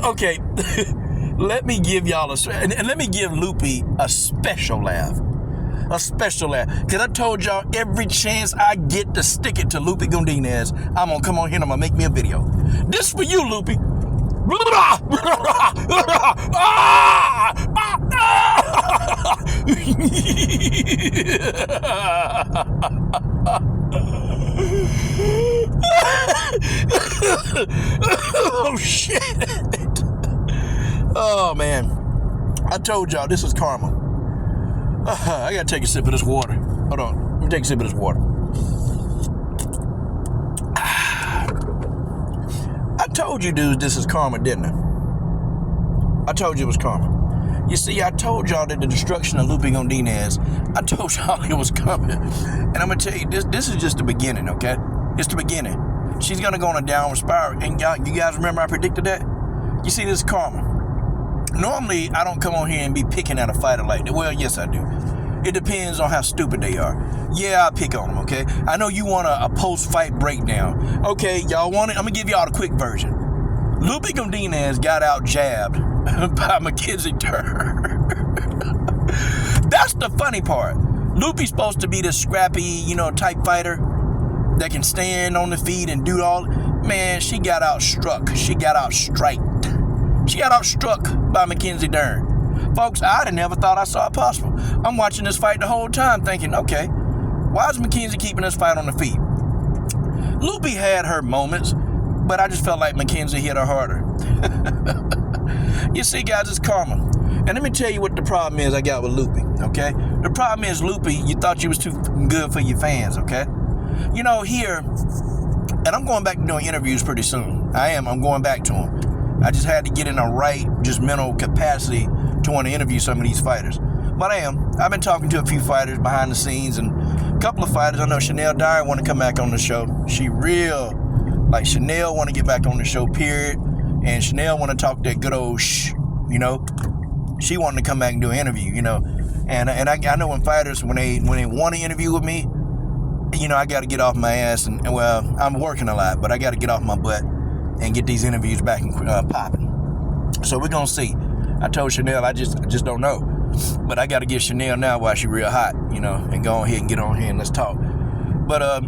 Okay, let me give y'all and let me give Loopy a special laugh. A special laugh. Because I told y'all every chance I get to stick it to Loopy Godinez, I'm going to come on here and I'm going to make me a video. This for you, Loopy. Oh, shit. Oh, man. I told y'all this is karma. I gotta take a sip of this water. Hold on. Let me take a sip of this water. I told you dudes this is karma, didn't I? I told you it was karma. You see, I told y'all that the destruction of Loopy Godinez, I told y'all it was coming. And I'm gonna tell you, this is just the beginning, okay? It's the beginning. She's gonna go on a downward spiral. And you guys remember I predicted that? You see, this is karma. Normally, I don't come on here and be picking at a fighter like that. Well, yes, I do. It depends on how stupid they are. Yeah, I pick on them, okay? I know you want a post-fight breakdown. Okay, y'all want it? I'm going to give y'all the quick version. Loopy Godinez got out jabbed by Mackenzie Dern. That's the funny part. Loopy's supposed to be this scrappy, type fighter that can stand on the feet and do all. Man, she got outstruck. She got outstriked. She got outstruck by Mackenzie Dern. Folks, I'd have never thought I saw it possible. I'm watching this fight the whole time thinking, okay, why is Mackenzie keeping this fight on the feet? Loopy had her moments, but I just felt like Mackenzie hit her harder. You see, guys, it's karma. And let me tell you what the problem is I got with Loopy, okay? The problem is, Loopy, you thought you was too good for your fans, okay? Here, and I'm going back to doing interviews pretty soon. I'm going back to them. I just had to get in the right, just mental capacity to want to interview some of these fighters. But I've been talking to a few fighters behind the scenes and a couple of fighters. I know Dern want to come back on the show. Chanel want to get back on the show, period. And Chanel want to talk that good old She wanted to come back and do an interview, And I know when fighters, when they want to interview with me, I got to get off my ass. And well, I'm working a lot, but I got to get off my butt and get these interviews back and popping. So we're going to see. I told Chanel I just don't know. But I got to get Chanel now while she's real hot, and go ahead and get on here and let's talk. But,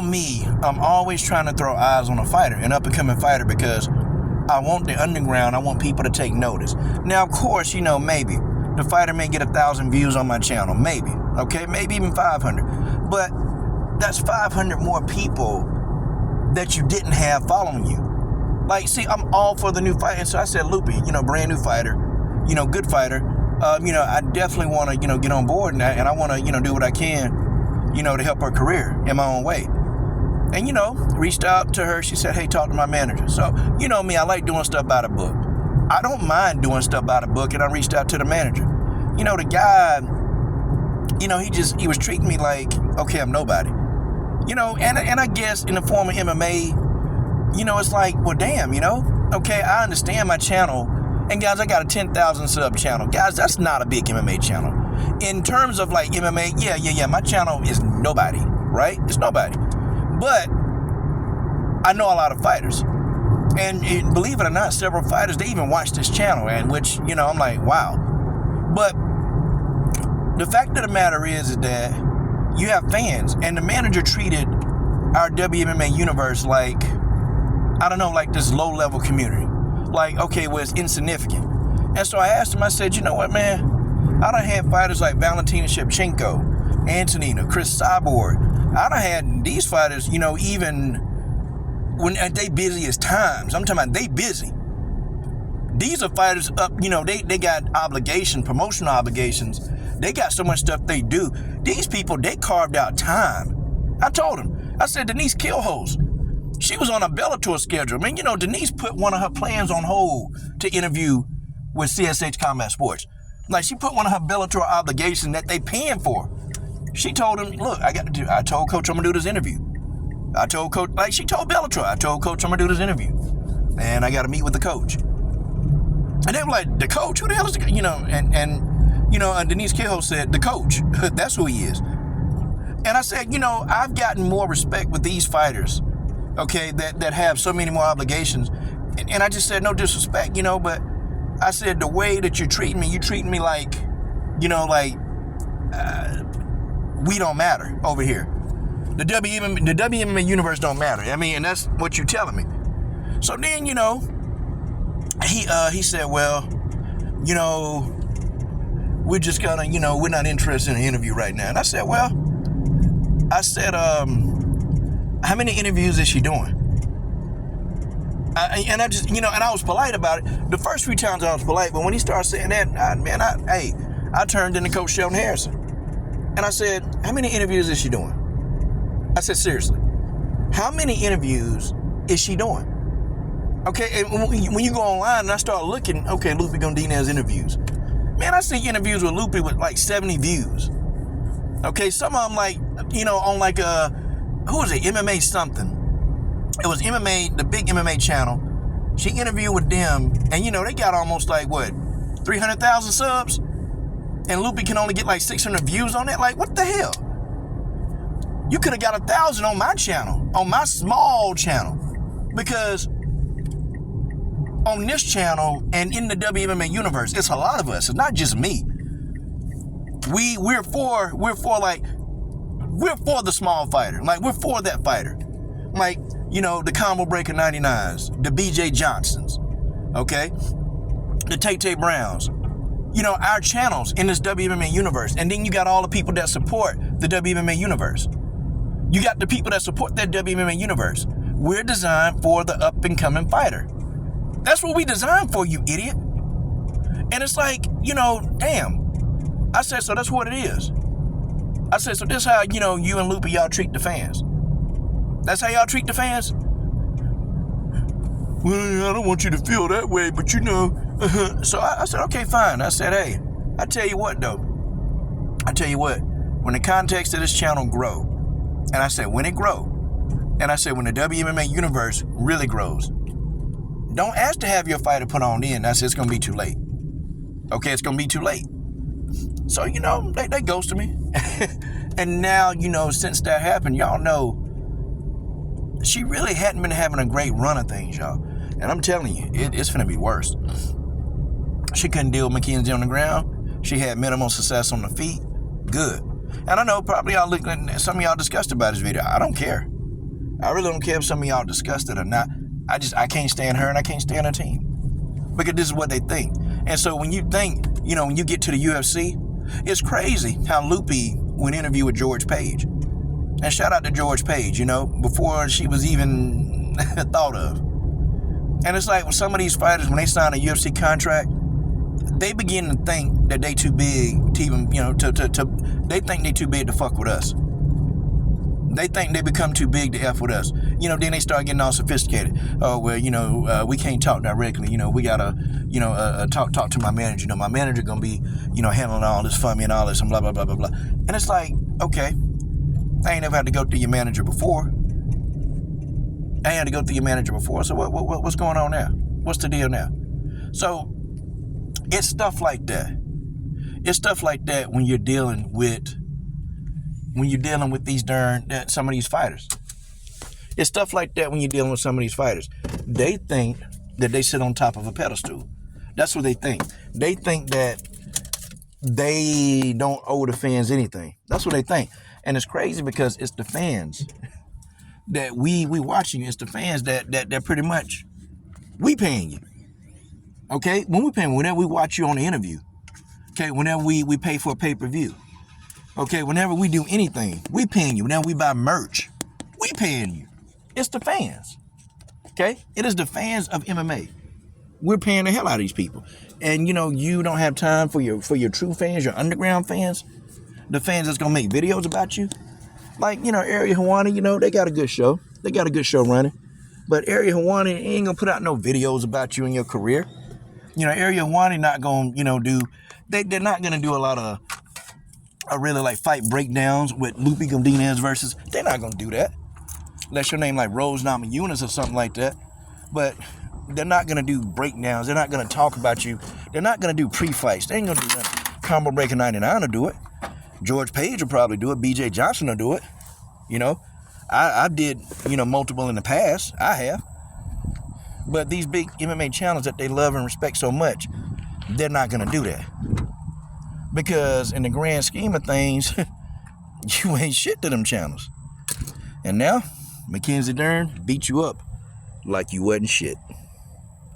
me, I'm always trying to throw eyes on a fighter, an up-and-coming fighter, because I want the underground. I want people to take notice. Now, of course, maybe the fighter may get 1,000 views on my channel. Maybe. Okay? Maybe even 500. But that's 500 more people that you didn't have following you. Like, see, I'm all for the new fight. And so I said, Loopy, brand new fighter, good fighter. I definitely want to, get on board and I want to, do what I can, to help her career in my own way. And, reached out to her. She said, hey, talk to my manager. So, me, I like doing stuff by the book. I don't mind doing stuff by the book. And I reached out to the manager. The guy, he was treating me like, okay, I'm nobody. And I guess in the form of MMA, it's like, well, damn, okay, I understand my channel. And guys, I got a 10,000 sub channel. Guys, that's not a big MMA channel. In terms of like MMA, yeah, my channel is nobody, right? It's nobody. But I know a lot of fighters. And believe it or not, several fighters, they even watch this channel, and which, I'm like, wow. But the fact of the matter is that you have fans, and the manager treated our WMMA universe like, I don't know, like this low-level community. Like, okay, well, it's insignificant. And so I asked him, I said, you know what, man? I done had fighters like Valentina Shevchenko, Antonina, Chris Cyborg. I done had these fighters, even when they busy as times. I'm talking about they busy. These are fighters up, they got obligations, promotional obligations. They got so much stuff they do. These people, they carved out time. I told him, I said, Denise Killhouse, she was on a Bellator schedule. Man, Denise put one of her plans on hold to interview with CSH Combat Sports. Like, she put one of her Bellator obligations that they paying for. She told him, look, I told Coach I'm going to do this interview. I told Coach, like she told Bellator, I told Coach I'm gonna do this interview, and I got to meet with the coach. And they were like, the coach? Who the hell is the, and Denise Kehoe said, the coach. That's who he is. And I said, I've gotten more respect with these fighters, okay, that have so many more obligations. And I just said, no disrespect, but I said, the way that you're treating me like, we don't matter over here. The WMMA universe don't matter. I mean, and that's what you're telling me. So then, he said, well, we're just gonna, we're not interested in an interview right now. And I said, how many interviews is she doing? And I just, and I was polite about it. The first few times I was polite, but when he started saying that, I turned into Coach Sheldon Harrison. And I said, how many interviews is she doing? I said, seriously, how many interviews is she doing? Okay, and when you go online and I start looking, okay, Loopy Godinez interviews. Man, I see interviews with Loopy with like 70 views. Okay, some of them like, on like who was it, MMA something. It was MMA, the big MMA channel. She interviewed with them, and they got almost like, 300,000 subs? And Loopy can only get like 600 views on it? Like, what the hell? You could have got 1,000 on my channel, on my small channel. Because on this channel and in the WMMA universe, it's a lot of us. It's not just me. We're for the small fighter. Like, we're for that fighter. Like, the Combo Breaker 99s, the BJ Johnsons, okay? The Tay Browns. Our channels in this WMMA universe. And then you got all the people that support the WMMA universe. You got the people that support that WMMA universe. We're designed for the up-and-coming fighter. That's what we designed for, you idiot. And it's like, damn. I said, so that's what it is. I said, so this is how, you and Loopy, y'all treat the fans. That's how y'all treat the fans? Well, I don't want you to feel that way, but So I said, okay, fine. I said, hey, I tell you what, though. When the context of this channel grow, and I said, when it grow, and I said, when the WMMA universe really grows, don't ask to have your fighter put on in. I said, it's going to be too late. Okay, it's going to be too late. So, they ghosted me. And now, since that happened, y'all know, she really hadn't been having a great run of things, y'all. And I'm telling you, it's finna be worse. She couldn't deal with Mackenzie on the ground. She had minimal success on the feet. Good. And I know probably some of y'all discussed about this video. I don't care. I really don't care if some of y'all discussed it or not. I can't stand her and I can't stand her team. Because this is what they think. And so when you think, when you get to the UFC, it's crazy how Loopy went interview with George Page. And shout out to George Page, before she was even thought of. And it's like when some of these fighters, when they sign a UFC contract, they begin to think that they too big to even, they think they too big to fuck with us. They think they become too big to F with us. Then they start getting all sophisticated. Oh, well, we can't talk directly. We gotta, talk to my manager. My manager gonna be, handling all this for me and all this and blah, blah, blah, blah, blah. And it's like, okay, I ain't never had to go through your manager before. So what's going on now? What's the deal now? So it's stuff like that. It's stuff like that when you're dealing with these some of these fighters. It's stuff like that when you're dealing with some of these fighters. They think that they sit on top of a pedestal. That's what they think. They think that they don't owe the fans anything. That's what they think. And it's crazy because it's the fans that we watching. It's the fans that pretty much we paying you. Okay? When we paying, whenever we watch you on the interview. Okay? Whenever we pay for a pay-per-view. Okay? Whenever we do anything, we paying you. Whenever we buy merch, we paying you. It's the fans. Okay? It is the fans of MMA. We're paying the hell out of these people. And you don't have time for your true fans, your underground fans, the fans that's gonna make videos about you. Like, Ariel Helwani, they got a good show. They got a good show running. But Ariel Helwani ain't gonna put out no videos about you and your career. Ariel Helwani not gonna, they're not gonna do a lot of really like fight breakdowns with Loopy Godinez versus. They're not gonna do that. unless your name like Rose Namajunas or something like that. But they're not gonna do breakdowns. They're not gonna talk about you. They're not gonna do pre-fights. They ain't gonna do nothing. Combo Breaker 99 will do it. George Page will probably do it. BJ Johnson will do it. You know, I did, you know, multiple in the past. I have. But these big MMA channels that they love and respect so much, they're not gonna do that. Because in the grand scheme of things, you ain't shit to them channels. And now, Mackenzie Dern beat you up like you wasn't shit.